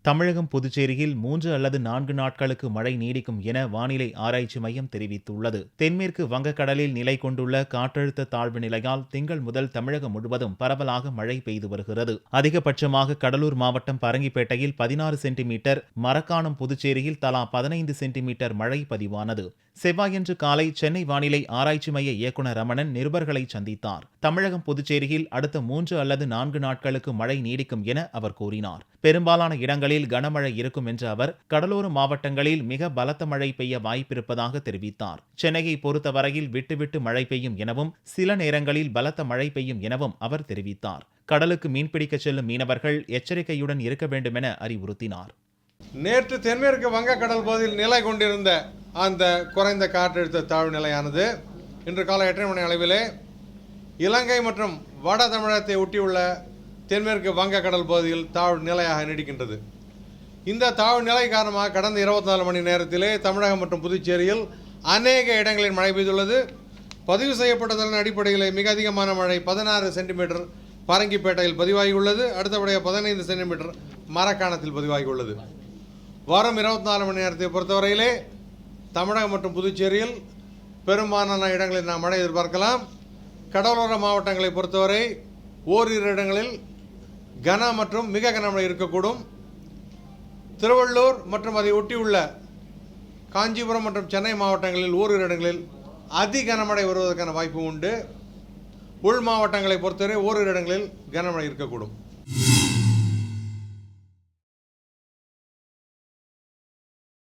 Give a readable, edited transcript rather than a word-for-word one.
தமிழகம், புதுச்சேரியில் 3 அல்லது 4 நாட்களுக்கு மழை நீடிக்கும் என வானிலை ஆராய்ச்சி மையம் தெரிவித்துள்ளது. தென்மேற்கு வங்கக்கடலில் நிலை கொண்டுள்ள காற்றழுத்த தாழ்வு நிலையால் திங்கள் முதல் தமிழகம் முழுவதும் பரவலாக மழை பெய்து வருகிறது. அதிகபட்சமாக கடலூர் மாவட்டம் பரங்கிப்பேட்டையில் 16 சென்டிமீட்டர், மரக்காணம், புதுச்சேரியில் தலா 15 சென்டிமீட்டர் மழை பதிவானது. செவ்வாயன்று காலை சென்னை வானிலை ஆராய்ச்சி மைய இயக்குநர் ரமணன் நிருபர்களை சந்தித்தார். தமிழகம், புதுச்சேரியில் அடுத்த 3 அல்லது 4 நாட்களுக்கு மழை நீடிக்கும் என அவர் கூறினார். பெரும்பாலான இடங்களில் கனமழை இருக்கும் என்ற அவர் கடலோர மாவட்டங்களில் மிக பலத்த மழை பெய்ய வாய்ப்பிருப்பதாக தெரிவித்தார். சென்னையை பொறுத்தவரையில் விட்டுவிட்டு மழை பெய்யும் எனவும் சில நேரங்களில் பலத்த மழை பெய்யும் எனவும் அவர் தெரிவித்தார். கடலுக்கு மீன்பிடிக்க செல்லும் மீனவர்கள் எச்சரிக்கையுடன் இருக்க வேண்டும் என அறிவுறுத்தினார். நேற்று தென்மேற்கு வங்கக்கடல் பகுதியில் நிலை கொண்டிருந்த அந்த குறைந்த காற்றழுத்த தாழ்வு நிலையானது இன்று காலை 8 மணி அளவிலே இலங்கை மற்றும் வட தமிழகத்தை ஒட்டியுள்ள தென்மேற்கு வங்கக்கடல் பகுதியில் தாழ்வு நிலையாக நீடிக்கின்றது. இந்த தாழ்வு நிலை காரணமாக கடந்த 24 மணி நேரத்திலே தமிழகம் மற்றும் புதுச்சேரியில் அநேக இடங்களில் மழை பெய்துள்ளது. பதிவு செய்யப்பட்டதன் அடிப்படையில் மிக அதிகமான மழை 16 சென்டிமீட்டர் பரங்கிப்பேட்டையில் பதிவாகியுள்ளது. அடுத்தபடியாக 15 சென்டிமீட்டர் மரக்காணத்தில் பதிவாகியுள்ளது. வாரம் 24 மணி நேரத்தை பொறுத்தவரையிலே தமிழகம் மற்றும் புதுச்சேரியில் பெரும்பாலான இடங்களில் நாம் மழை எதிர்பார்க்கலாம். கடலோர மாவட்டங்களை பொறுத்தவரை ஓரிரு இடங்களில் கன மற்றும் மிக கனமழை இருக்கக்கூடும். திருவள்ளூர் மற்றும் அதை ஒட்டியுள்ள காஞ்சிபுரம் மற்றும் சென்னை மாவட்டங்களில் ஓரிரு இடங்களில் அதி கனமழை வருவதற்கான வாய்ப்பு உண்டு. உள் மாவட்டங்களை பொறுத்தவரை ஓரிரு இடங்களில் கனமழை இருக்கக்கூடும்.